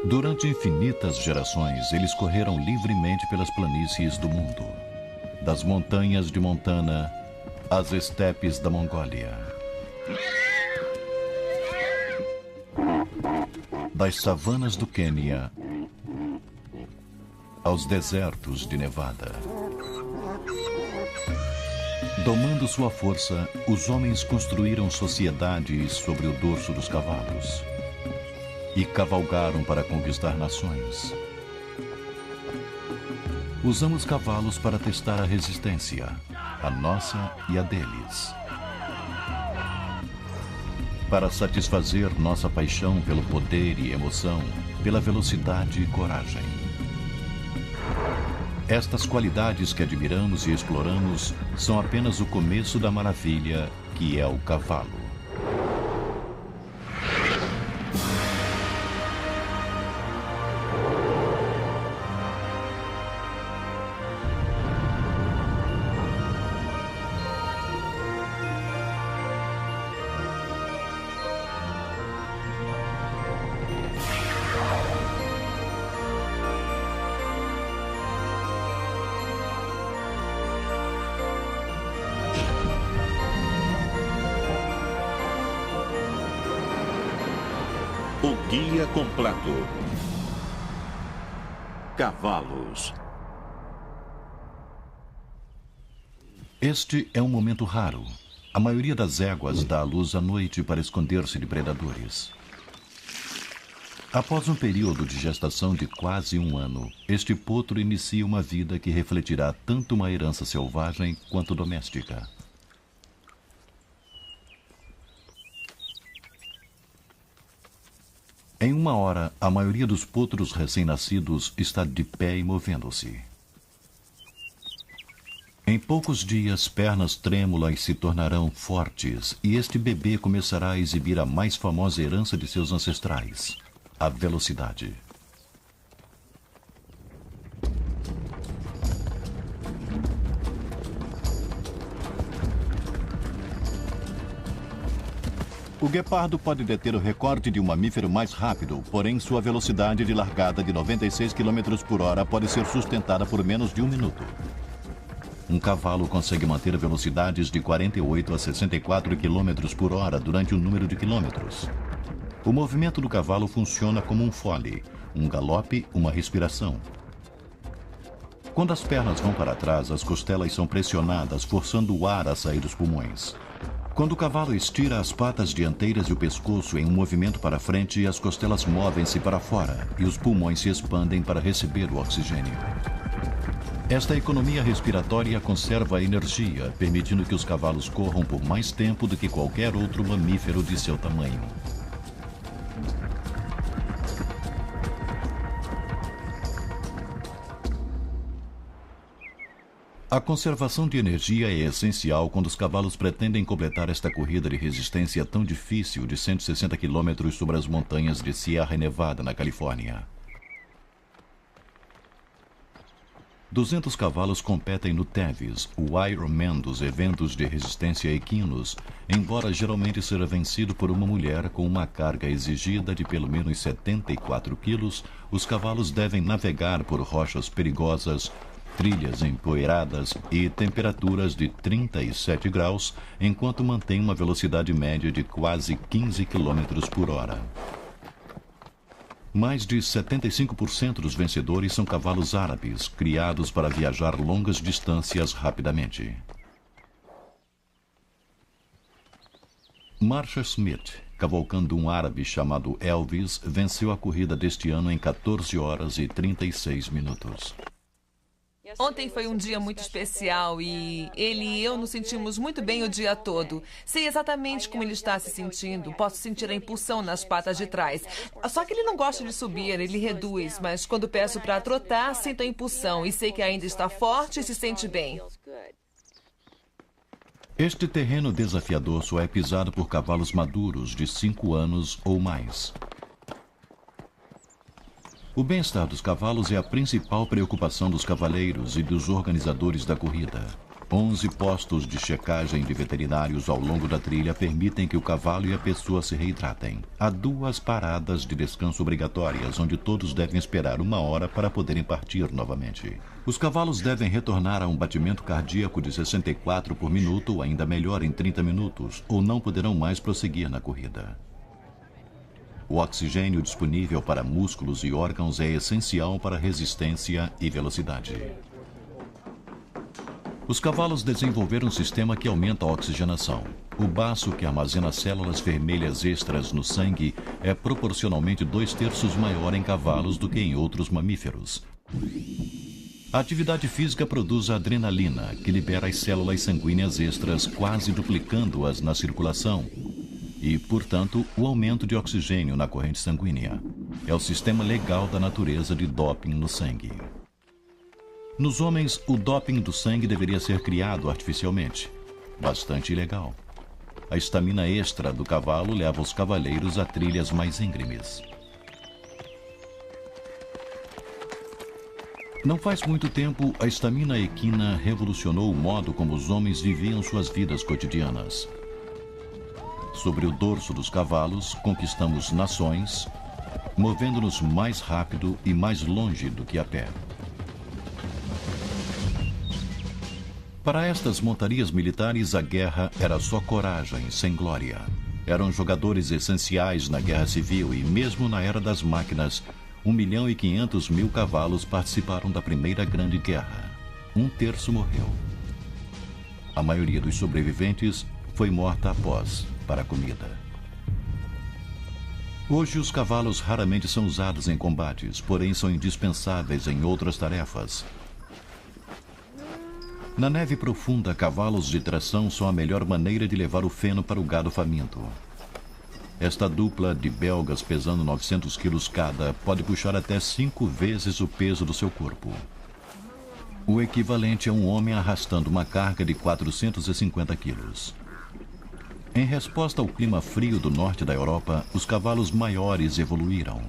Durante infinitas gerações, eles correram livremente pelas planícies do mundo, das montanhas de Montana às estepes da Mongólia, das savanas do Quênia aos desertos de Nevada. Domando sua força, os homens construíram sociedades sobre o dorso dos cavalos e cavalgaram para conquistar nações. Usamos cavalos para testar a resistência, a nossa e a deles. Para satisfazer nossa paixão pelo poder e emoção, pela velocidade e coragem. Estas qualidades que admiramos e exploramos são apenas o começo da maravilha que é o cavalo. O guia completo. Cavalos. Este é um momento raro. A maioria das éguas dá à luz à noite para esconder-se de predadores. Após um período de gestação de quase um ano, este potro inicia uma vida que refletirá tanto uma herança selvagem quanto doméstica. Em uma hora, a maioria dos potros recém-nascidos está de pé e movendo-se. Em poucos dias, pernas trêmulas se tornarão fortes e este bebê começará a exibir a mais famosa herança de seus ancestrais, a velocidade. O guepardo pode deter o recorde de um mamífero mais rápido, porém sua velocidade de largada de 96 km por hora pode ser sustentada por menos de um minuto. Um cavalo consegue manter velocidades de 48 a 64 km por hora durante um número de quilômetros. O movimento do cavalo funciona como um fole, um galope, uma respiração. Quando as pernas vão para trás, as costelas são pressionadas, forçando o ar a sair dos pulmões. Quando o cavalo estira as patas dianteiras e o pescoço em um movimento para frente, as costelas movem-se para fora e os pulmões se expandem para receber o oxigênio. Esta economia respiratória conserva a energia, permitindo que os cavalos corram por mais tempo do que qualquer outro mamífero de seu tamanho. A conservação de energia é essencial quando os cavalos pretendem completar esta corrida de resistência tão difícil de 160 km sobre as montanhas de Sierra Nevada, na Califórnia. 200 cavalos competem no Tevis, o Ironman dos eventos de resistência equinos, embora geralmente seja vencido por uma mulher com uma carga exigida de pelo menos 74 quilos, os cavalos devem navegar por rochas perigosas, trilhas empoeiradas e temperaturas de 37 graus, enquanto mantém uma velocidade média de quase 15 km por hora. Mais de 75% dos vencedores são cavalos árabes, criados para viajar longas distâncias rapidamente. Marsha Smith, cavalcando um árabe chamado Elvis, venceu a corrida deste ano em 14 horas e 36 minutos. Ontem foi um dia muito especial e ele e eu nos sentimos muito bem o dia todo. Sei exatamente como ele está se sentindo. Posso sentir a impulsão nas patas de trás. Só que ele não gosta de subir, ele reduz. Mas quando peço para trotar, sinto a impulsão e sei que ainda está forte e se sente bem. Este terreno desafiador só é pisado por cavalos maduros de 5 anos ou mais. O bem-estar dos cavalos é a principal preocupação dos cavaleiros e dos organizadores da corrida. 11 postos de checagem de veterinários ao longo da trilha permitem que o cavalo e a pessoa se reidratem. Há 2 paradas de descanso obrigatórias, onde todos devem esperar 1 hora para poderem partir novamente. Os cavalos devem retornar a um batimento cardíaco de 64 por minuto, ou ainda melhor, em 30 minutos, ou não poderão mais prosseguir na corrida. O oxigênio disponível para músculos e órgãos é essencial para resistência e velocidade. Os cavalos desenvolveram um sistema que aumenta a oxigenação. O baço, que armazena células vermelhas extras no sangue, é proporcionalmente 2/3 maior em cavalos do que em outros mamíferos. A atividade física produz a adrenalina, que libera as células sanguíneas extras, quase duplicando-as na circulação. E, portanto, o aumento de oxigênio na corrente sanguínea. É o sistema legal da natureza de doping no sangue. Nos homens, o doping do sangue deveria ser criado artificialmente. Bastante ilegal. A estamina extra do cavalo leva os cavaleiros a trilhas mais íngremes. Não faz muito tempo, a estamina equina revolucionou o modo como os homens viviam suas vidas cotidianas. Sobre o dorso dos cavalos, conquistamos nações, movendo-nos mais rápido e mais longe do que a pé. Para estas montarias militares, a guerra era só coragem, sem glória. Eram jogadores essenciais na guerra civil e, mesmo na era das máquinas, 1.500.000 cavalos participaram da Primeira Grande Guerra. 1/3 morreu. A maioria dos sobreviventes foi morta após, para a comida. Hoje, os cavalos raramente são usados em combates, porém são indispensáveis em outras tarefas. Na neve profunda, cavalos de tração são a melhor maneira de levar o feno para o gado faminto. Esta dupla de belgas pesando 900 quilos cada pode puxar até 5 vezes o peso do seu corpo. O equivalente a um homem arrastando uma carga de 450 quilos. Em resposta ao clima frio do norte da Europa, os cavalos maiores evoluíram.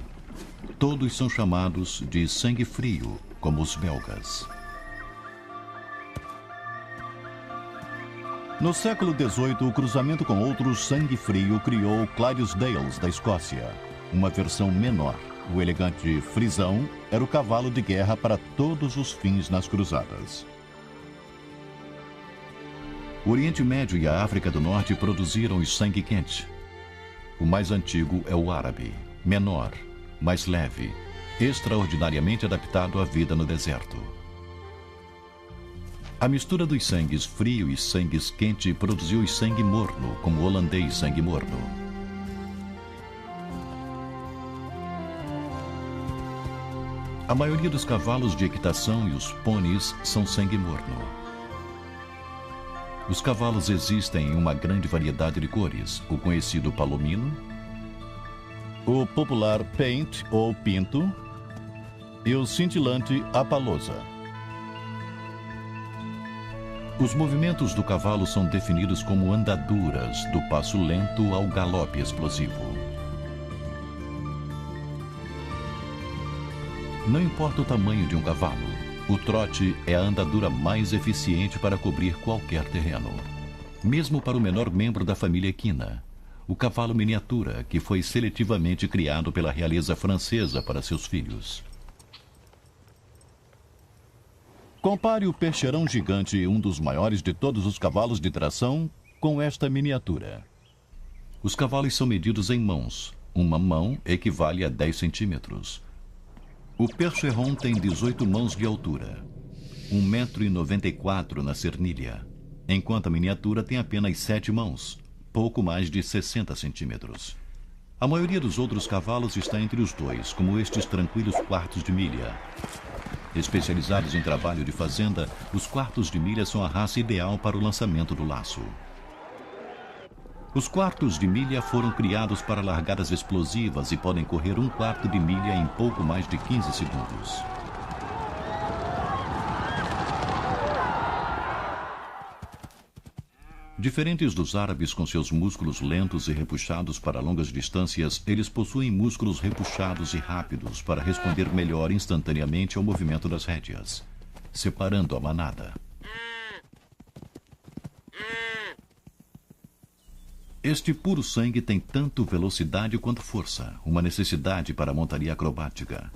Todos são chamados de sangue frio, como os belgas. No século XVIII, o cruzamento com outros sangue frio criou Clydesdales da Escócia, uma versão menor. O elegante frisão era o cavalo de guerra para todos os fins nas cruzadas. O Oriente Médio e a África do Norte produziram o sangue quente. O mais antigo é o árabe, menor, mais leve, extraordinariamente adaptado à vida no deserto. A mistura dos sangues frio e sangues quente produziu o sangue morno, como o holandês sangue morno. A maioria dos cavalos de equitação e os pôneis são sangue morno. Os cavalos existem em uma grande variedade de cores, o conhecido palomino, o popular paint ou pinto e o cintilante apalosa. Os movimentos do cavalo são definidos como andaduras, do passo lento ao galope explosivo. Não importa o tamanho de um cavalo, o trote é a andadura mais eficiente para cobrir qualquer terreno. Mesmo para o menor membro da família equina, o cavalo miniatura, que foi seletivamente criado pela realeza francesa para seus filhos. Compare o percherão gigante, um dos maiores de todos os cavalos de tração, com esta miniatura. Os cavalos são medidos em mãos. Uma mão equivale a 10 centímetros. O percheron tem 18 mãos de altura, 1,94 m na cernilha, enquanto a miniatura tem apenas 7 mãos, pouco mais de 60 centímetros. A maioria dos outros cavalos está entre os dois, como estes tranquilos quartos de milha. Especializados em trabalho de fazenda, os quartos de milha são a raça ideal para o lançamento do laço. Os quartos de milha foram criados para largadas explosivas e podem correr 1/4 de milha em pouco mais de 15 segundos. Diferentes dos árabes com seus músculos lentos e repuxados para longas distâncias, eles possuem músculos repuxados e rápidos para responder melhor instantaneamente ao movimento das rédeas, separando a manada. Este puro sangue tem tanto velocidade quanto força, uma necessidade para a montaria acrobática.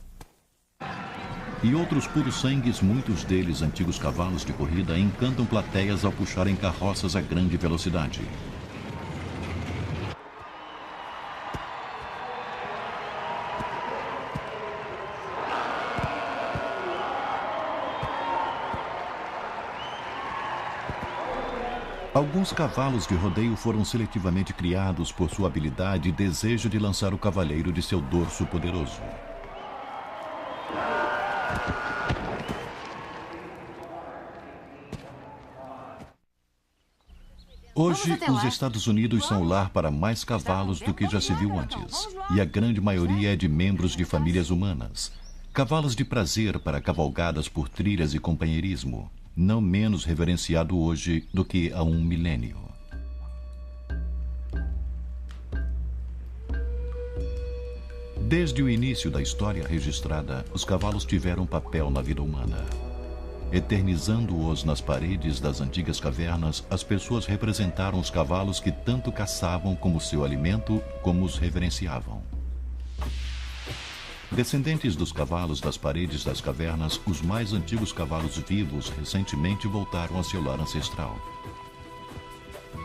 E outros puros sangues, muitos deles antigos cavalos de corrida, encantam plateias ao puxarem carroças a grande velocidade. Alguns cavalos de rodeio foram seletivamente criados por sua habilidade e desejo de lançar o cavaleiro de seu dorso poderoso. Hoje, os Estados Unidos são o lar para mais cavalos do que já se viu antes. E a grande maioria é de membros de famílias humanas. Cavalos de prazer para cavalgadas por trilhas e companheirismo, não menos reverenciado hoje do que há um milênio. Desde o início da história registrada, os cavalos tiveram papel na vida humana. Eternizando-os nas paredes das antigas cavernas, as pessoas representaram os cavalos que tanto caçavam como seu alimento, como os reverenciavam. Descendentes dos cavalos das paredes das cavernas, os mais antigos cavalos vivos recentemente voltaram a seu lar ancestral.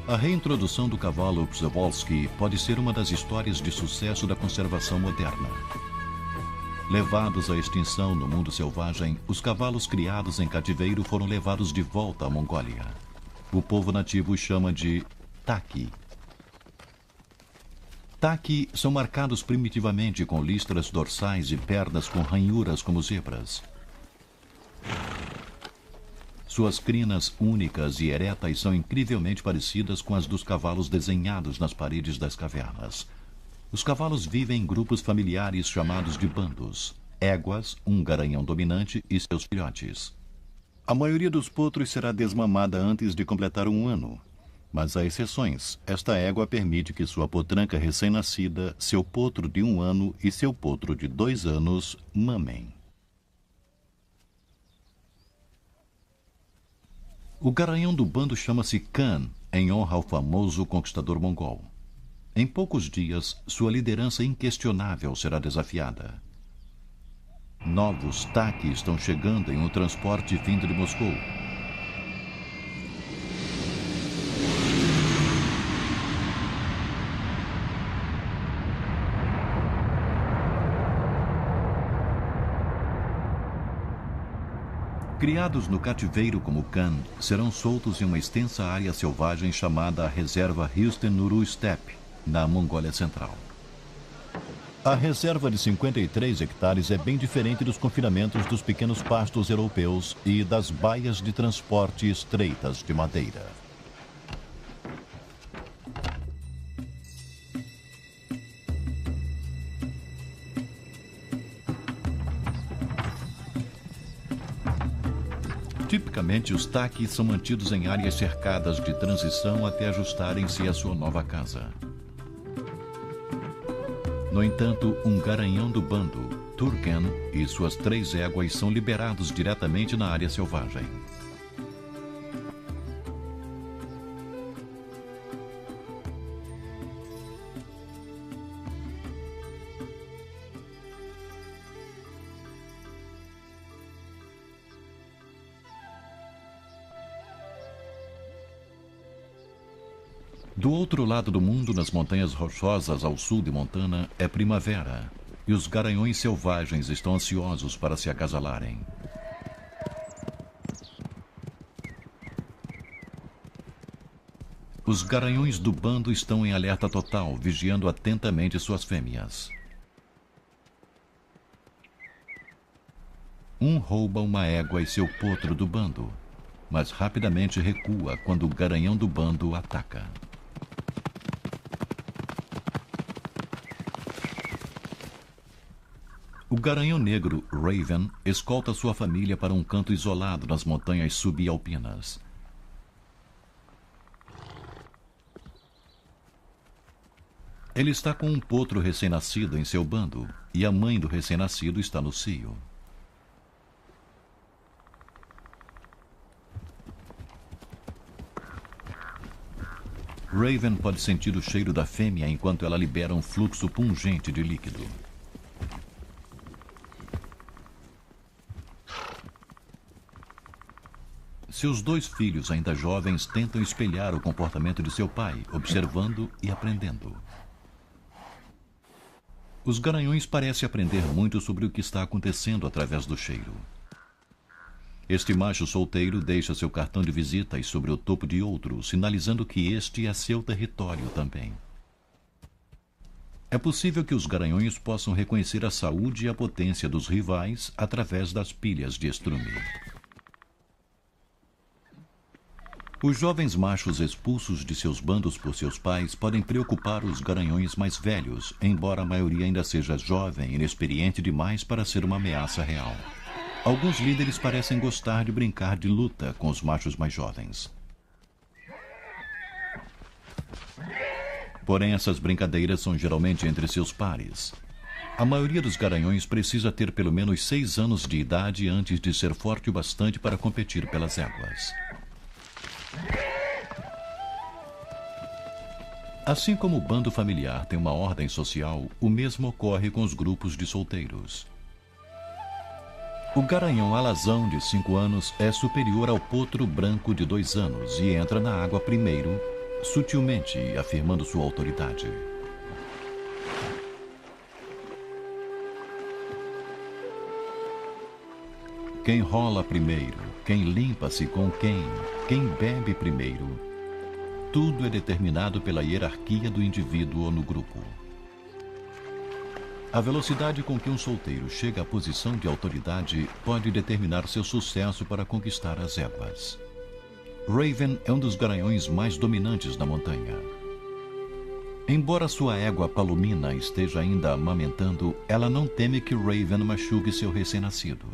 A reintrodução do cavalo Przewalski pode ser uma das histórias de sucesso da conservação moderna. Levados à extinção no mundo selvagem, os cavalos criados em cativeiro foram levados de volta à Mongólia. O povo nativo os chama de Taki. Taki são marcados primitivamente com listras dorsais e pernas com ranhuras como zebras. Suas crinas únicas e eretas são incrivelmente parecidas com as dos cavalos desenhados nas paredes das cavernas. Os cavalos vivem em grupos familiares chamados de bandos, éguas, um garanhão dominante e seus filhotes. A maioria dos potros será desmamada antes de completar um ano, mas há exceções. Esta égua permite que sua potranca recém-nascida, seu potro de 1 ano e seu potro de 2 anos mamem. O garanhão do bando chama-se Khan, em honra ao famoso conquistador mongol. Em poucos dias, sua liderança inquestionável será desafiada. Novos Taki estão chegando em um transporte vindo de Moscou. Criados no cativeiro como Khan, serão soltos em uma extensa área selvagem chamada a Reserva Hüsten-Nuru Steppe, na Mongólia Central. A reserva de 53 hectares é bem diferente dos confinamentos dos pequenos pastos europeus e das baias de transporte estreitas de madeira. Tipicamente, os Taki são mantidos em áreas cercadas de transição até ajustarem-se à sua nova casa. No entanto, um garanhão do bando, Turken, e suas 3 éguas são liberados diretamente na área selvagem. Do outro lado do mundo, nas montanhas rochosas ao sul de Montana, é primavera, e os garanhões selvagens estão ansiosos para se acasalarem. Os garanhões do bando estão em alerta total, vigiando atentamente suas fêmeas. Um rouba uma égua e seu potro do bando, mas rapidamente recua quando o garanhão do bando ataca. O garanhão negro, Raven, escolta sua família para um canto isolado nas montanhas subalpinas. Ele está com um potro recém-nascido em seu bando e a mãe do recém-nascido está no cio. Raven pode sentir o cheiro da fêmea enquanto ela libera um fluxo pungente de líquido. Seus dois filhos, ainda jovens, tentam espelhar o comportamento de seu pai, observando e aprendendo. Os garanhões parecem aprender muito sobre o que está acontecendo através do cheiro. Este macho solteiro deixa seu cartão de visitas sobre o topo de outro, sinalizando que este é seu território também. É possível que os garanhões possam reconhecer a saúde e a potência dos rivais através das pilhas de estrume. Os jovens machos expulsos de seus bandos por seus pais podem preocupar os garanhões mais velhos, embora a maioria ainda seja jovem e inexperiente demais para ser uma ameaça real. Alguns líderes parecem gostar de brincar de luta com os machos mais jovens. Porém, essas brincadeiras são geralmente entre seus pares. A maioria dos garanhões precisa ter pelo menos 6 anos de idade antes de ser forte o bastante para competir pelas éguas. Assim como o bando familiar tem uma ordem social, o mesmo ocorre com os grupos de solteiros. O garanhão alazão de 5 anos é superior ao potro branco de 2 anos e entra na água primeiro, sutilmente afirmando sua autoridade. Quem rola primeiro, quem limpa-se com quem bebe primeiro, tudo é determinado pela hierarquia do indivíduo no grupo. A velocidade com que um solteiro chega à posição de autoridade pode determinar seu sucesso para conquistar as éguas. Raven é um dos garanhões mais dominantes da montanha. Embora sua égua Palomina esteja ainda amamentando, ela não teme que Raven machuque seu recém-nascido.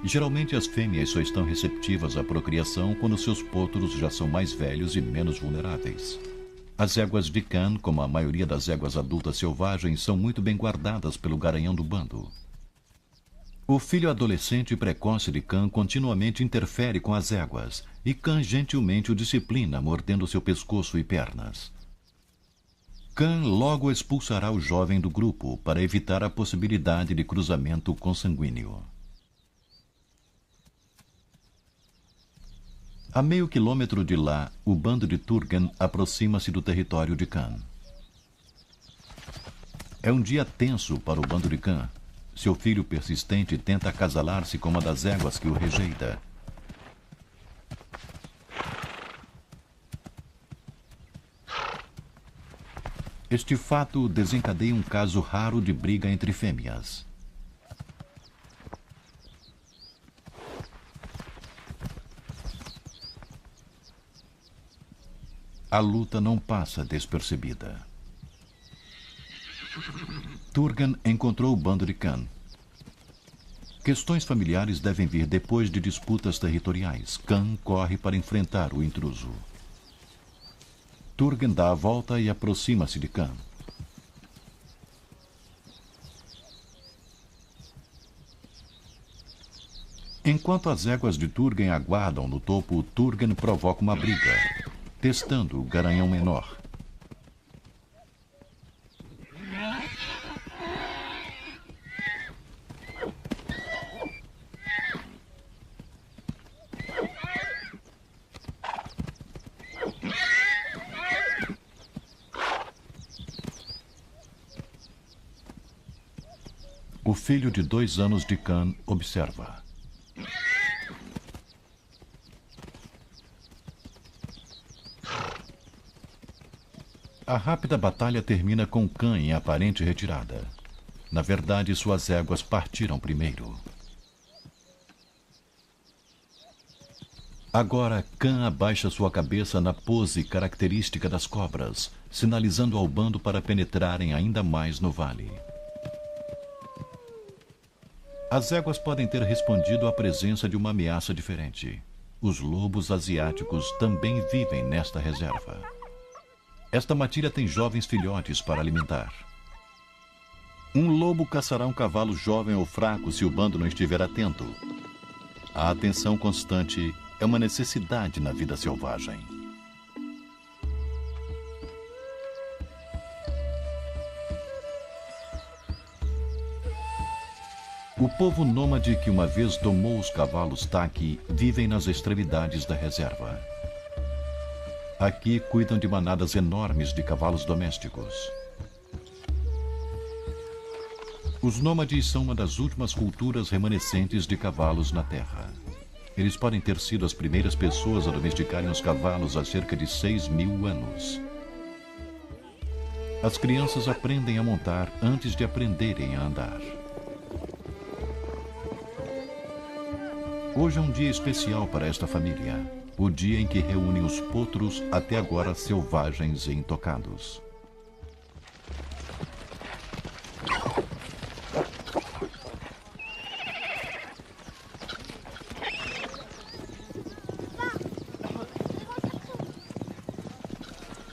Geralmente as fêmeas só estão receptivas à procriação quando seus potros já são mais velhos e menos vulneráveis. As éguas de Khan, como a maioria das éguas adultas selvagens, são muito bem guardadas pelo garanhão do bando. O filho adolescente e precoce de Khan continuamente interfere com as éguas, e Khan gentilmente o disciplina, mordendo seu pescoço e pernas. Khan logo expulsará o jovem do grupo para evitar a possibilidade de cruzamento consanguíneo. A meio quilômetro de lá, o bando de Turgan aproxima-se do território de Khan. É um dia tenso para o bando de Khan. Seu filho persistente tenta acasalar-se com uma das éguas que o rejeita. Este fato desencadeia um caso raro de briga entre fêmeas. A luta não passa despercebida. Turgan encontrou o bando de Khan. Questões familiares devem vir depois de disputas territoriais. Khan corre para enfrentar o intruso. Turgan dá a volta e aproxima-se de Khan. Enquanto as éguas de Turgan aguardam no topo, Turgan provoca uma briga, testando o garanhão menor. O filho de 2 anos de Khan observa. A rápida batalha termina com Khan em aparente retirada. Na verdade, suas éguas partiram primeiro. Agora, Khan abaixa sua cabeça na pose característica das cobras, sinalizando ao bando para penetrarem ainda mais no vale. As éguas podem ter respondido à presença de uma ameaça diferente. Os lobos asiáticos também vivem nesta reserva. Esta matilha tem jovens filhotes para alimentar. Um lobo caçará um cavalo jovem ou fraco se o bando não estiver atento. A atenção constante é uma necessidade na vida selvagem. O povo nômade que uma vez domou os cavalos taqui vivem nas extremidades da reserva. Aqui cuidam de manadas enormes de cavalos domésticos. Os nômades são uma das últimas culturas remanescentes de cavalos na Terra. Eles podem ter sido as primeiras pessoas a domesticarem os cavalos há cerca de 6.000 anos. As crianças aprendem a montar antes de aprenderem a andar. Hoje é um dia especial para esta família. O dia em que reúnem os potros até agora selvagens e intocados.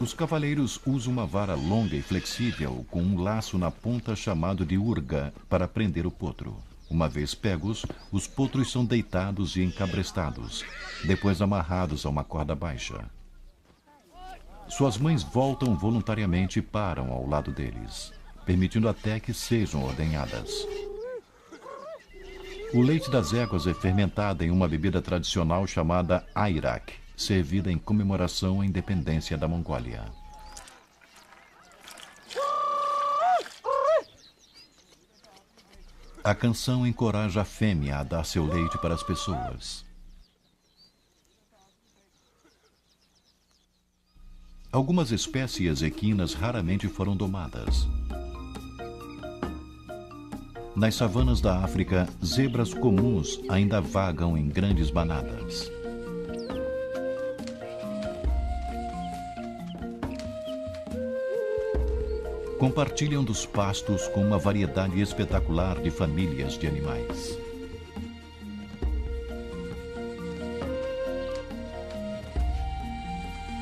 Os cavaleiros usam uma vara longa e flexível com um laço na ponta chamado de urga para prender o potro. Uma vez pegos, os potros são deitados e encabrestados, depois amarrados a uma corda baixa. Suas mães voltam voluntariamente e param ao lado deles, permitindo até que sejam ordenhadas. O leite das éguas é fermentado em uma bebida tradicional chamada airak, servida em comemoração à independência da Mongólia. A canção encoraja a fêmea a dar seu leite para as pessoas. Algumas espécies equinas raramente foram domadas. Nas savanas da África, zebras comuns ainda vagam em grandes manadas. Compartilham dos pastos com uma variedade espetacular de famílias de animais.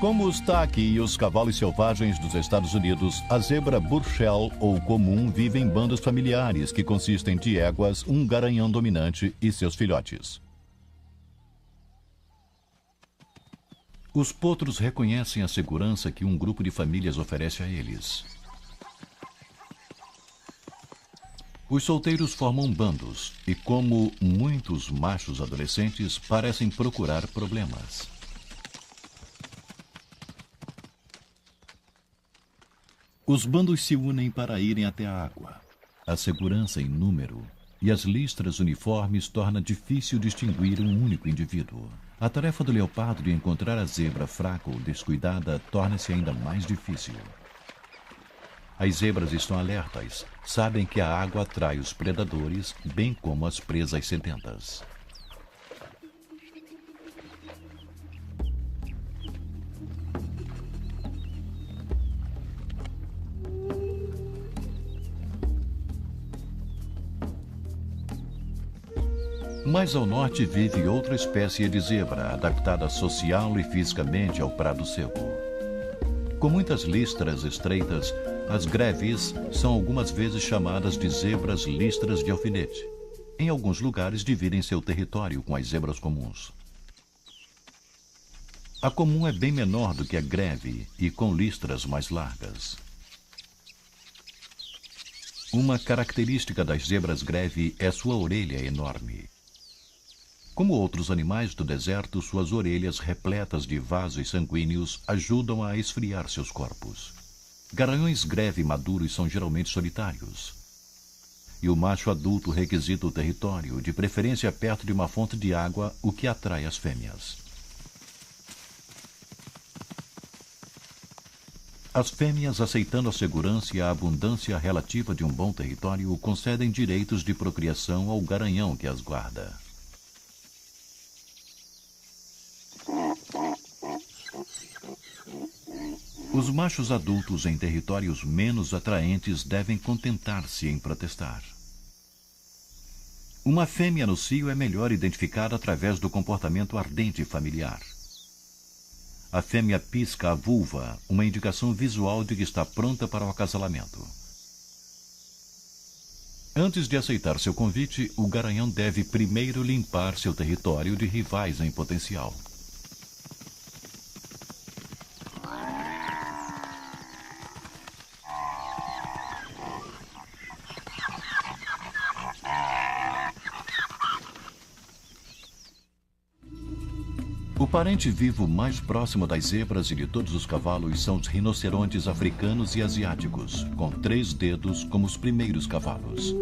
Como os taqui e os cavalos selvagens dos Estados Unidos, a zebra burchell ou comum vive em bandos familiares que consistem de éguas, um garanhão dominante e seus filhotes. Os potros reconhecem a segurança que um grupo de famílias oferece a eles. Os solteiros formam bandos e, como muitos machos adolescentes, parecem procurar problemas. Os bandos se unem para irem até a água. A segurança em número e as listras uniformes torna difícil distinguir um único indivíduo. A tarefa do leopardo de encontrar a zebra fraca ou descuidada torna-se ainda mais difícil. As zebras estão alertas, sabem que a água atrai os predadores, bem como as presas sedentas. Mais ao norte vive outra espécie de zebra, adaptada social e fisicamente ao prado seco. Com muitas listras estreitas, as greves são algumas vezes chamadas de zebras listras de alfinete. Em alguns lugares dividem seu território com as zebras comuns. A comum é bem menor do que a greve e com listras mais largas. Uma característica das zebras greve é sua orelha enorme. Como outros animais do deserto, suas orelhas repletas de vasos sanguíneos ajudam a esfriar seus corpos. Garanhões greve maduros são geralmente solitários. E o macho adulto requisita o território, de preferência perto de uma fonte de água, o que atrai as fêmeas. As fêmeas, aceitando a segurança e a abundância relativa de um bom território, concedem direitos de procriação ao garanhão que as guarda. Os machos adultos em territórios menos atraentes devem contentar-se em protestar. Uma fêmea no cio é melhor identificada através do comportamento ardente familiar. A fêmea pisca a vulva, uma indicação visual de que está pronta para o acasalamento. Antes de aceitar seu convite, o garanhão deve primeiro limpar seu território de rivais em potencial. O parente vivo mais próximo das zebras e de todos os cavalos são os rinocerontes africanos e asiáticos, com 3 dedos como os primeiros cavalos.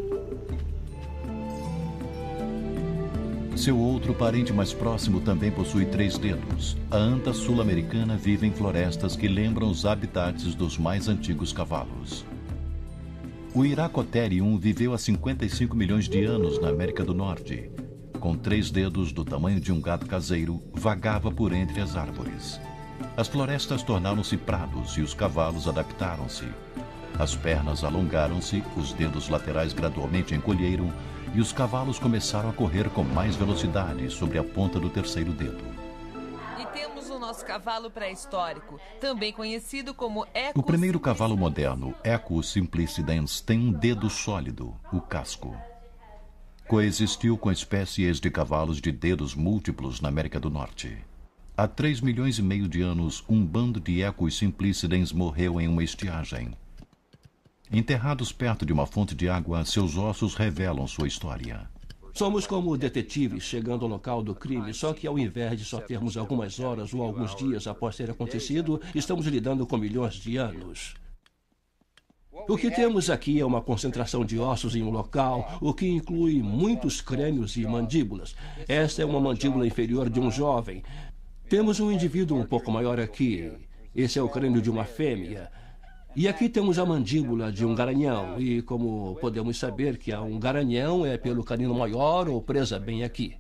Seu outro parente mais próximo também possui 3 dedos. A anta sul-americana vive em florestas que lembram os habitats dos mais antigos cavalos. O Iracotherium viveu há 55 milhões de anos na América do Norte. Com 3 dedos do tamanho de um gato caseiro, vagava por entre as árvores. As florestas tornaram-se prados e os cavalos adaptaram-se. As pernas alongaram-se, os dedos laterais gradualmente encolheram e os cavalos começaram a correr com mais velocidade sobre a ponta do 3º dedo. E temos o nosso cavalo pré-histórico, também conhecido como Equus. O primeiro cavalo moderno, Equus simplicidens, tem um dedo sólido, o casco. Coexistiu com espécies de cavalos de dedos múltiplos na América do Norte. Há 3 milhões e meio de anos, um bando de Equus simplicidens morreu em uma estiagem. Enterrados perto de uma fonte de água, seus ossos revelam sua história. Somos como detetives chegando ao local do crime, só que ao invés de só termos algumas horas ou alguns dias após ter acontecido, estamos lidando com milhões de anos. O que temos aqui é uma concentração de ossos em um local, o que inclui muitos crânios e mandíbulas. Esta é uma mandíbula inferior de um jovem. Temos um indivíduo um pouco maior aqui. Esse é o crânio de uma fêmea. E aqui temos a mandíbula de um garanhão. E como podemos saber que um garanhão é pelo canino maior ou presa bem aqui.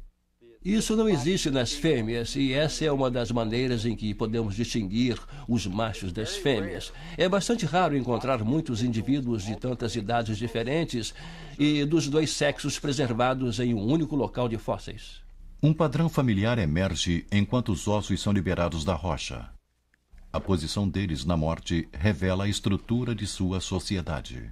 Isso não existe nas fêmeas e essa é uma das maneiras em que podemos distinguir os machos das fêmeas. É bastante raro encontrar muitos indivíduos de tantas idades diferentes e dos 2 sexos preservados em um único local de fósseis. Um padrão familiar emerge enquanto os ossos são liberados da rocha. A posição deles na morte revela a estrutura de sua sociedade.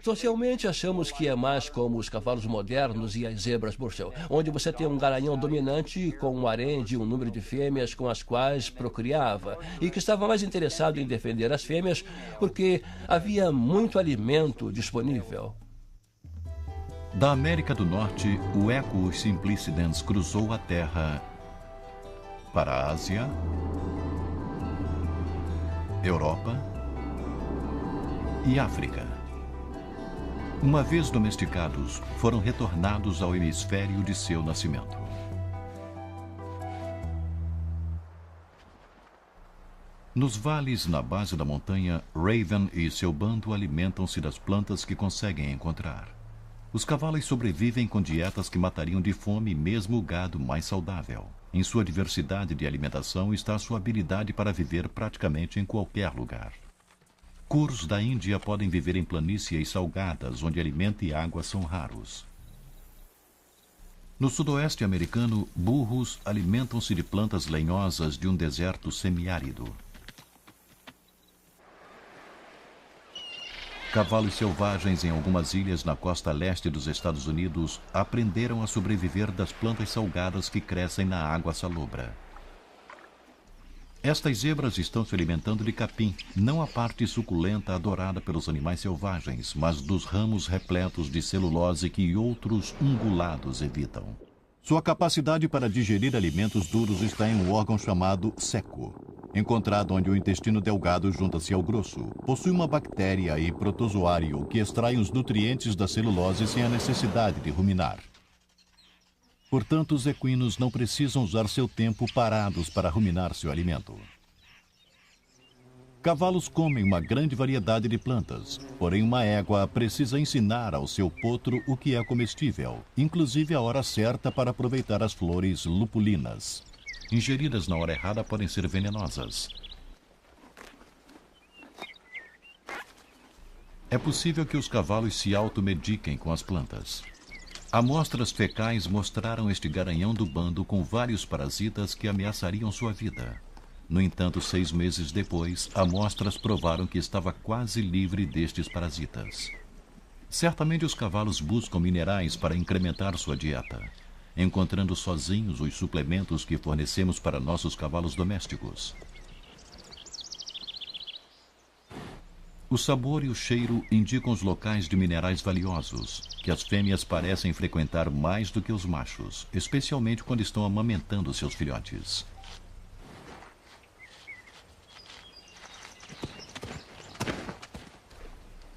Socialmente, achamos que é mais como os cavalos modernos e as zebras Burchell, onde você tem um garanhão dominante com um harém de um número de fêmeas com as quais procriava e que estava mais interessado em defender as fêmeas porque havia muito alimento disponível. Da América do Norte, o Equus simplicidens cruzou a terra para a Ásia, Europa e África. Uma vez domesticados, foram retornados ao hemisfério de seu nascimento. Nos vales na base da montanha, Raven e seu bando alimentam-se das plantas que conseguem encontrar. Os cavalos sobrevivem com dietas que matariam de fome mesmo o gado mais saudável. Em sua diversidade de alimentação está sua habilidade para viver praticamente em qualquer lugar. Curs da Índia podem viver em planícies salgadas, onde alimento e água são raros. No sudoeste americano, burros alimentam-se de plantas lenhosas de um deserto semiárido. Cavalos selvagens em algumas ilhas na costa leste dos Estados Unidos aprenderam a sobreviver das plantas salgadas que crescem na água salobra. Estas zebras estão se alimentando de capim, não a parte suculenta adorada pelos animais selvagens, mas dos ramos repletos de celulose que outros ungulados evitam. Sua capacidade para digerir alimentos duros está em um órgão chamado ceco, encontrado onde o intestino delgado junta-se ao grosso. Possui uma bactéria e protozoário que extraem os nutrientes da celulose sem a necessidade de ruminar. Portanto, os equinos não precisam usar seu tempo parados para ruminar seu alimento. Cavalos comem uma grande variedade de plantas, porém uma égua precisa ensinar ao seu potro o que é comestível, inclusive a hora certa para aproveitar as flores lupulinas. Ingeridas na hora errada podem ser venenosas. É possível que os cavalos se automediquem com as plantas. Amostras fecais mostraram este garanhão do bando com vários parasitas que ameaçariam sua vida. No entanto, 6 meses depois, amostras provaram que estava quase livre destes parasitas. Certamente os cavalos buscam minerais para incrementar sua dieta, encontrando sozinhos os suplementos que fornecemos para nossos cavalos domésticos. O sabor e o cheiro indicam os locais de minerais valiosos, que as fêmeas parecem frequentar mais do que os machos, especialmente quando estão amamentando seus filhotes.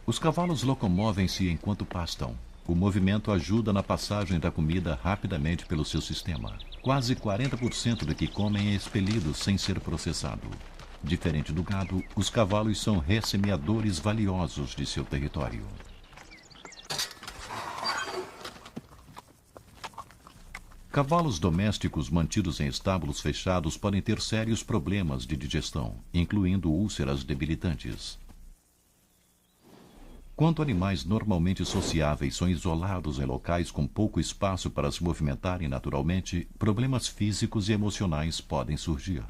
Os cavalos locomovem-se enquanto pastam. O movimento ajuda na passagem da comida rapidamente pelo seu sistema. Quase 40% do que comem é expelido sem ser processado. Diferente do gado, os cavalos são ressemeadores valiosos de seu território. Cavalos domésticos mantidos em estábulos fechados podem ter sérios problemas de digestão, incluindo úlceras debilitantes. Quando animais normalmente sociáveis são isolados em locais com pouco espaço para se movimentarem naturalmente, problemas físicos e emocionais podem surgir.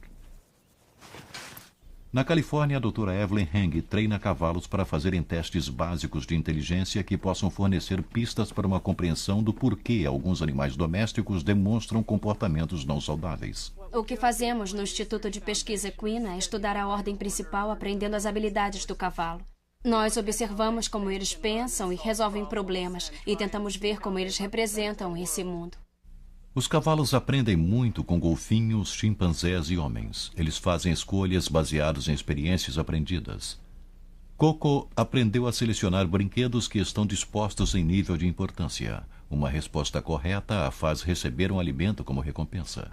Na Califórnia, a doutora Evelyn Heng treina cavalos para fazerem testes básicos de inteligência que possam fornecer pistas para uma compreensão do porquê alguns animais domésticos demonstram comportamentos não saudáveis. O que fazemos no Instituto de Pesquisa Equina é estudar a ordem principal aprendendo as habilidades do cavalo. Nós observamos como eles pensam e resolvem problemas e tentamos ver como eles representam esse mundo. Os cavalos aprendem muito com golfinhos, chimpanzés e homens. Eles fazem escolhas baseadas em experiências aprendidas. Coco aprendeu a selecionar brinquedos que estão dispostos em nível de importância. Uma resposta correta a faz receber um alimento como recompensa.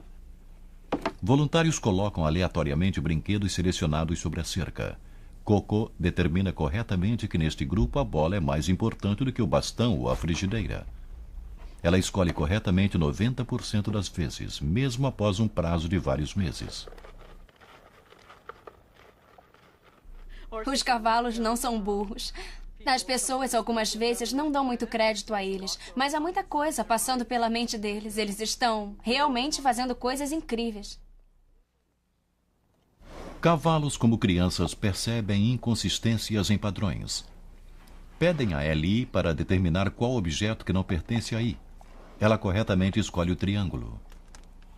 Voluntários colocam aleatoriamente brinquedos selecionados sobre a cerca. Coco determina corretamente que neste grupo a bola é mais importante do que o bastão ou a frigideira. Ela escolhe corretamente 90% das vezes, mesmo após um prazo de vários meses. Os cavalos não são burros. As pessoas algumas vezes não dão muito crédito a eles, mas há muita coisa passando pela mente deles. Eles estão realmente fazendo coisas incríveis. Cavalos, como crianças, percebem inconsistências em padrões. Pedem a Ellie para determinar qual objeto que não pertence a I. Ela corretamente escolhe o triângulo.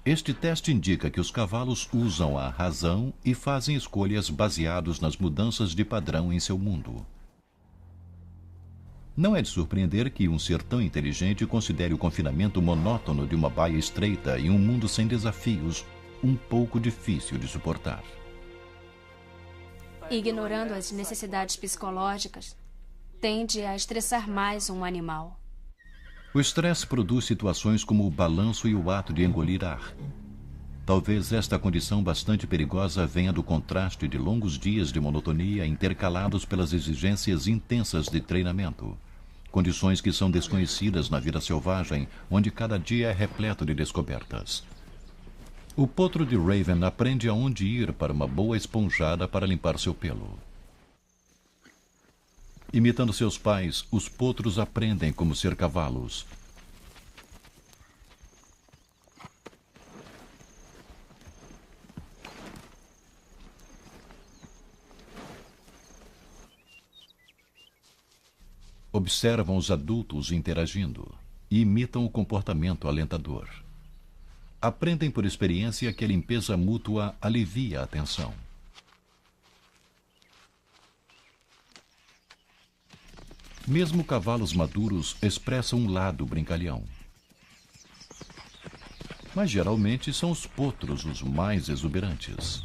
Este teste indica que os cavalos usam a razão e fazem escolhas baseadas nas mudanças de padrão em seu mundo. Não é de surpreender que um ser tão inteligente considere o confinamento monótono de uma baia estreita e um mundo sem desafios um pouco difícil de suportar. Ignorando as necessidades psicológicas, tende a estressar mais um animal. O estresse produz situações como o balanço e o ato de engolir ar. Talvez esta condição bastante perigosa venha do contraste de longos dias de monotonia intercalados pelas exigências intensas de treinamento. Condições que são desconhecidas na vida selvagem, onde cada dia é repleto de descobertas. O potro de Raven aprende aonde ir para uma boa esponjada para limpar seu pelo. Imitando seus pais, os potros aprendem como ser cavalos. Observam os adultos interagindo e imitam o comportamento alentador. Aprendem por experiência que a limpeza mútua alivia a tensão. Mesmo cavalos maduros expressam um lado brincalhão. Mas geralmente são os potros os mais exuberantes.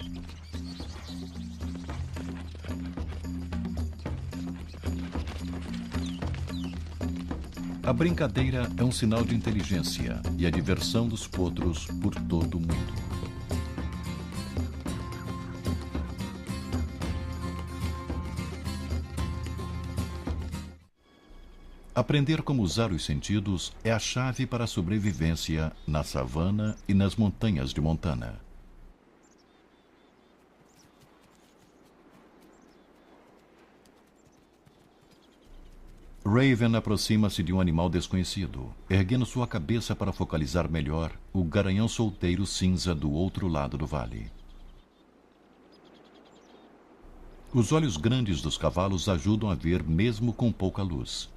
A brincadeira é um sinal de inteligência e a diversão dos potros por todo o mundo. Aprender como usar os sentidos é a chave para a sobrevivência na savana e nas montanhas de Montana. Raven aproxima-se de um animal desconhecido, erguendo sua cabeça para focalizar melhor o garanhão solteiro cinza do outro lado do vale. Os olhos grandes dos cavalos ajudam a ver mesmo com pouca luz.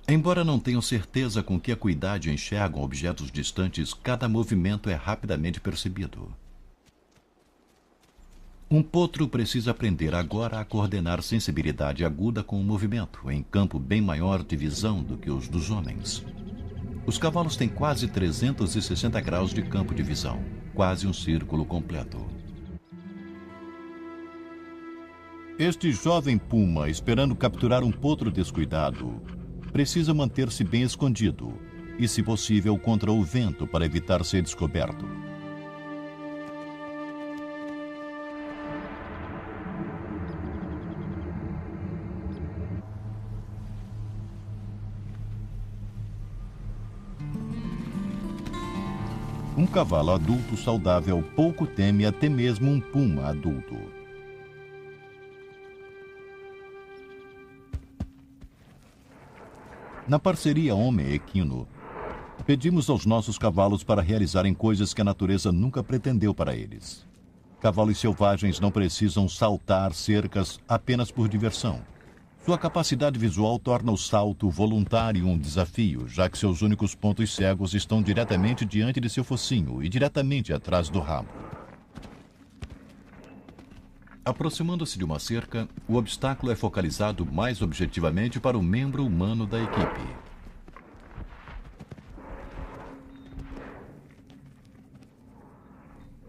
Embora não tenham certeza com que acuidade enxergam objetos distantes, cada movimento é rapidamente percebido. Um potro precisa aprender agora a coordenar sensibilidade aguda com o movimento, em campo bem maior de visão do que os dos homens. Os cavalos têm quase 360 graus de campo de visão, quase um círculo completo. Este jovem puma, esperando capturar um potro descuidado, precisa manter-se bem escondido e, se possível, contra o vento para evitar ser descoberto. Um cavalo adulto saudável pouco teme até mesmo um puma adulto. Na parceria homem-equino, pedimos aos nossos cavalos para realizarem coisas que a natureza nunca pretendeu para eles. Cavalos selvagens não precisam saltar cercas apenas por diversão. Sua capacidade visual torna o salto voluntário um desafio, já que seus únicos pontos cegos estão diretamente diante de seu focinho e diretamente atrás do rabo. Aproximando-se de uma cerca, o obstáculo é focalizado mais objetivamente para o membro humano da equipe.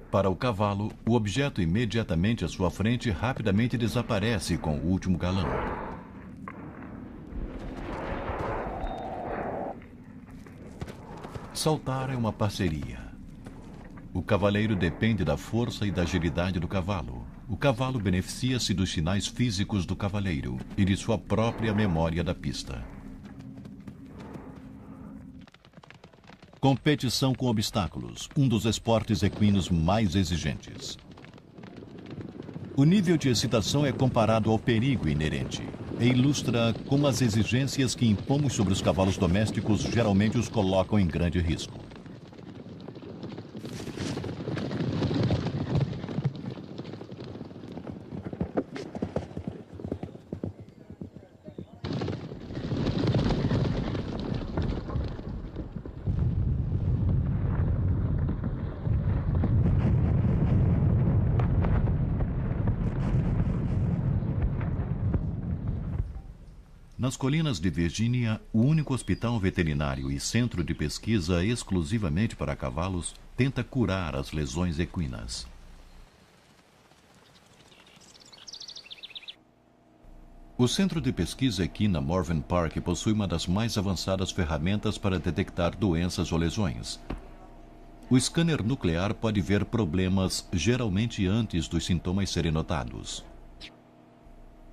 Para o cavalo, o objeto imediatamente à sua frente rapidamente desaparece com o último galão. Saltar é uma parceria. O cavaleiro depende da força e da agilidade do cavalo. O cavalo beneficia-se dos sinais físicos do cavaleiro e de sua própria memória da pista. Competição com obstáculos, um dos esportes equinos mais exigentes. O nível de excitação é comparado ao perigo inerente e ilustra como as exigências que impomos sobre os cavalos domésticos geralmente os colocam em grande risco. Nas colinas de Virgínia, o único hospital veterinário e centro de pesquisa exclusivamente para cavalos tenta curar as lesões equinas. O Centro de Pesquisa Equina Morven Park possui uma das mais avançadas ferramentas para detectar doenças ou lesões. O scanner nuclear pode ver problemas geralmente antes dos sintomas serem notados.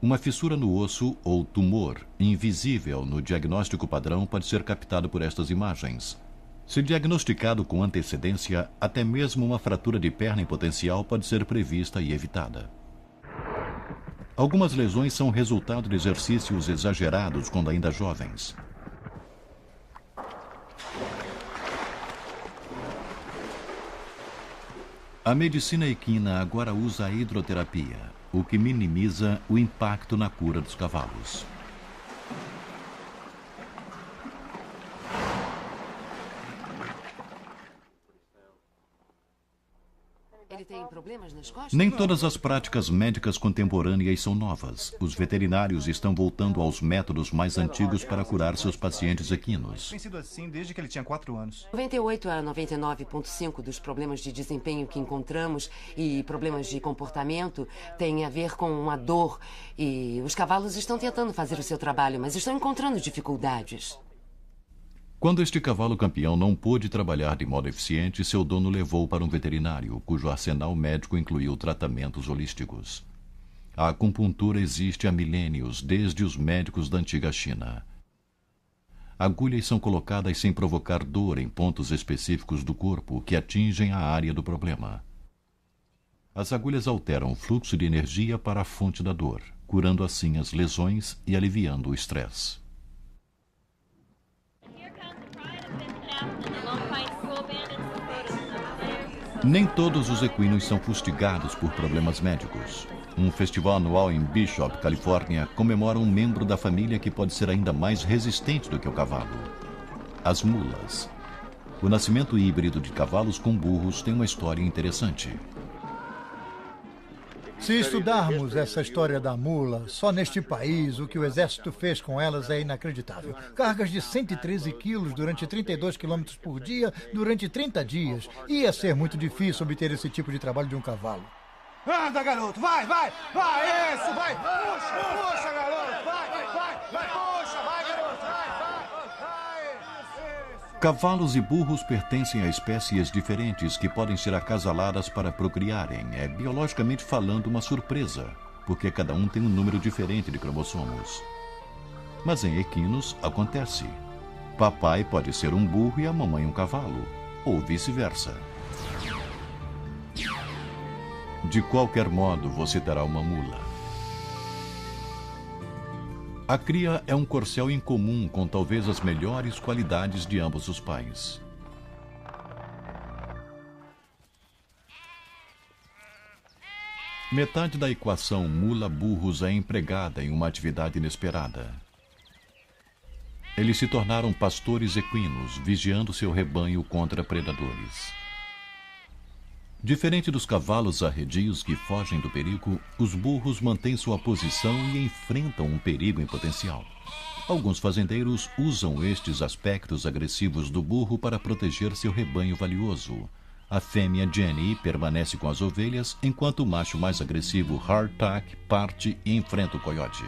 Uma fissura no osso ou tumor, invisível no diagnóstico padrão, pode ser captado por estas imagens. Se diagnosticado com antecedência, até mesmo uma fratura de perna em potencial pode ser prevista e evitada. Algumas lesões são resultado de exercícios exagerados quando ainda jovens. A medicina equina agora usa a hidroterapia, o que minimiza o impacto na cura dos cavalos. Ele tem problemas nas costas? Nem todas as práticas médicas contemporâneas são novas. Os veterinários estão voltando aos métodos mais antigos para curar seus pacientes equinos. Tem sido assim desde que ele tinha 4 anos. 98 a 99,5% dos problemas de desempenho que encontramos e problemas de comportamento têm a ver com a dor. E os cavalos estão tentando fazer o seu trabalho, mas estão encontrando dificuldades. Quando este cavalo campeão não pôde trabalhar de modo eficiente, seu dono levou para um veterinário, cujo arsenal médico incluiu tratamentos holísticos. A acupuntura existe há milênios, desde os médicos da antiga China. Agulhas são colocadas sem provocar dor em pontos específicos do corpo que atingem a área do problema. As agulhas alteram o fluxo de energia para a fonte da dor, curando assim as lesões e aliviando o estresse. Nem todos os equinos são fustigados por problemas médicos. Um festival anual em Bishop, Califórnia, comemora um membro da família que pode ser ainda mais resistente do que o cavalo: as mulas. O nascimento híbrido de cavalos com burros tem uma história interessante. Se estudarmos essa história da mula, só neste país o que o exército fez com elas é inacreditável. Cargas de 113 quilos durante 32 quilômetros por dia, durante 30 dias. Ia ser muito difícil obter esse tipo de trabalho de um cavalo. Anda, garoto, vai, vai, vai, isso, vai, puxa, garoto, vai, puxa, vai, garoto, vai. Cavalos e burros pertencem a espécies diferentes que podem ser acasaladas para procriarem. É, biologicamente falando, uma surpresa, porque cada um tem um número diferente de cromossomos. Mas em equinos acontece. Papai pode ser um burro e a mamãe um cavalo, ou vice-versa. De qualquer modo, você terá uma mula. A cria é um corcel incomum com talvez as melhores qualidades de ambos os pais. Metade da equação mula-burros é empregada em uma atividade inesperada. Eles se tornaram pastores equinos, vigiando seu rebanho contra predadores. Diferente dos cavalos arredios que fogem do perigo, os burros mantêm sua posição e enfrentam um perigo em potencial. Alguns fazendeiros usam estes aspectos agressivos do burro para proteger seu rebanho valioso. A fêmea Jenny permanece com as ovelhas, enquanto o macho mais agressivo Hardtack parte e enfrenta o coiote.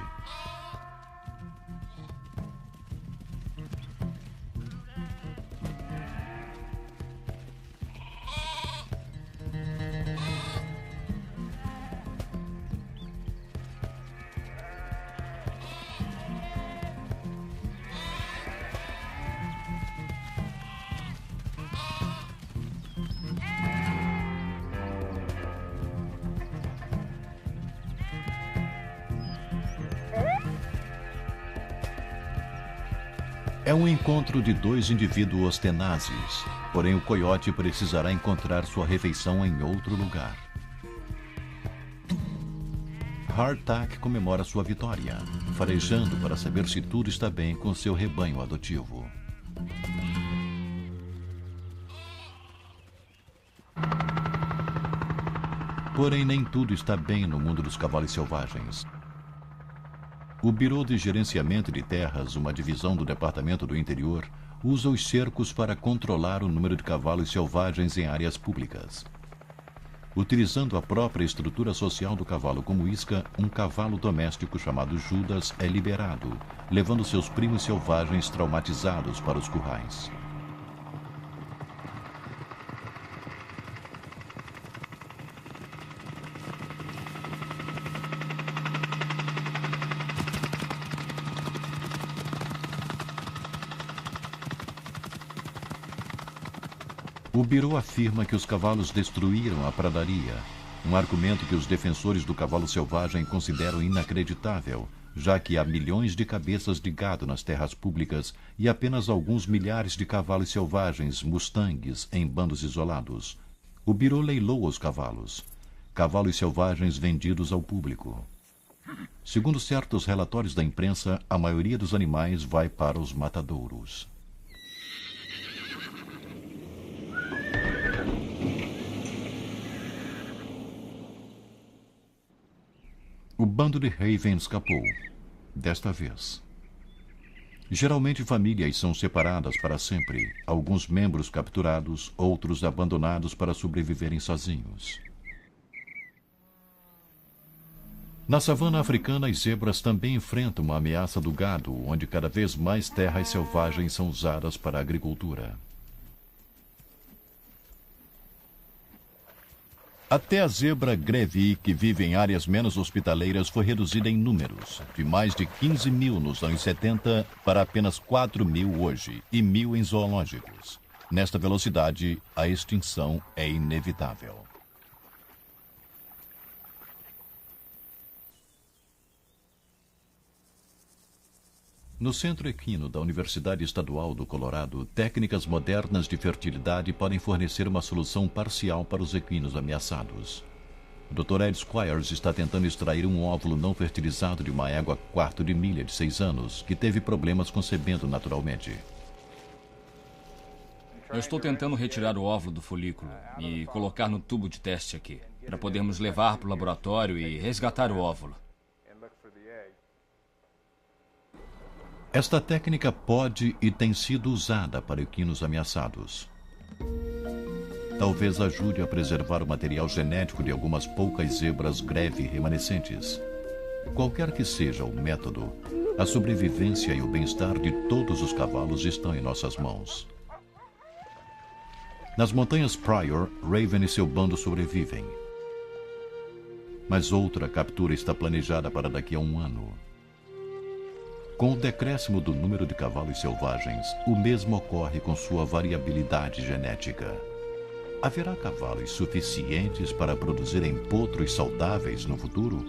É um encontro de dois indivíduos tenazes, porém o coiote precisará encontrar sua refeição em outro lugar. Hardtack comemora sua vitória, farejando para saber se tudo está bem com seu rebanho adotivo. Porém, nem tudo está bem no mundo dos cavalos selvagens. O Bureau de Gerenciamento de Terras, uma divisão do Departamento do Interior, usa os cercos para controlar o número de cavalos selvagens em áreas públicas. Utilizando a própria estrutura social do cavalo como isca, um cavalo doméstico chamado Judas é liberado, levando seus primos selvagens traumatizados para os currais. O Bureau afirma que os cavalos destruíram a pradaria, um argumento que os defensores do cavalo selvagem consideram inacreditável, já que há milhões de cabeças de gado nas terras públicas e apenas alguns milhares de cavalos selvagens, mustangues, em bandos isolados. O Bureau leiloa os cavalos selvagens vendidos ao público. Segundo certos relatórios da imprensa, a maioria dos animais vai para os matadouros. O bando de Raven escapou, desta vez. Geralmente famílias são separadas para sempre, alguns membros capturados, outros abandonados para sobreviverem sozinhos. Na savana africana, as zebras também enfrentam uma ameaça do gado, onde cada vez mais terras selvagens são usadas para a agricultura. Até a zebra Grevi, que vive em áreas menos hospitaleiras, foi reduzida em números, de mais de 15 mil nos anos 70 para apenas 4 mil hoje, e 1.000 em zoológicos. Nesta velocidade, a extinção é inevitável. No Centro Equino da Universidade Estadual do Colorado, técnicas modernas de fertilidade podem fornecer uma solução parcial para os equinos ameaçados. O Dr. Ed Squires está tentando extrair um óvulo não fertilizado de uma égua quarto de milha de 6 anos, que teve problemas concebendo naturalmente. Eu estou tentando retirar o óvulo do folículo e colocar no tubo de teste aqui, para podermos levar para o laboratório e resgatar o óvulo. Esta técnica pode e tem sido usada para equinos ameaçados. Talvez ajude a preservar o material genético de algumas poucas zebras greve remanescentes. Qualquer que seja o método, a sobrevivência e o bem-estar de todos os cavalos estão em nossas mãos. Nas montanhas Pryor, Raven e seu bando sobrevivem. Mas outra captura está planejada para daqui a 1 ano. Com o decréscimo do número de cavalos selvagens, o mesmo ocorre com sua variabilidade genética. Haverá cavalos suficientes para produzirem potros saudáveis no futuro?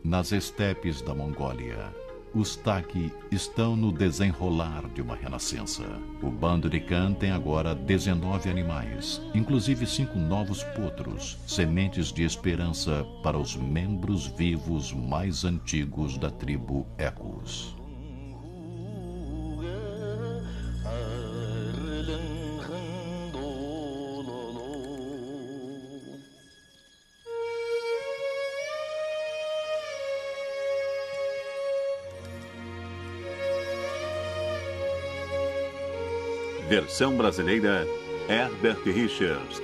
Nas estepes da Mongólia, os Taki estão no desenrolar de uma renascença. O bando de Khan tem agora 19 animais, inclusive 5 novos potros, sementes de esperança para os membros vivos mais antigos da tribo Ecos. Versão brasileira, Herbert Richards.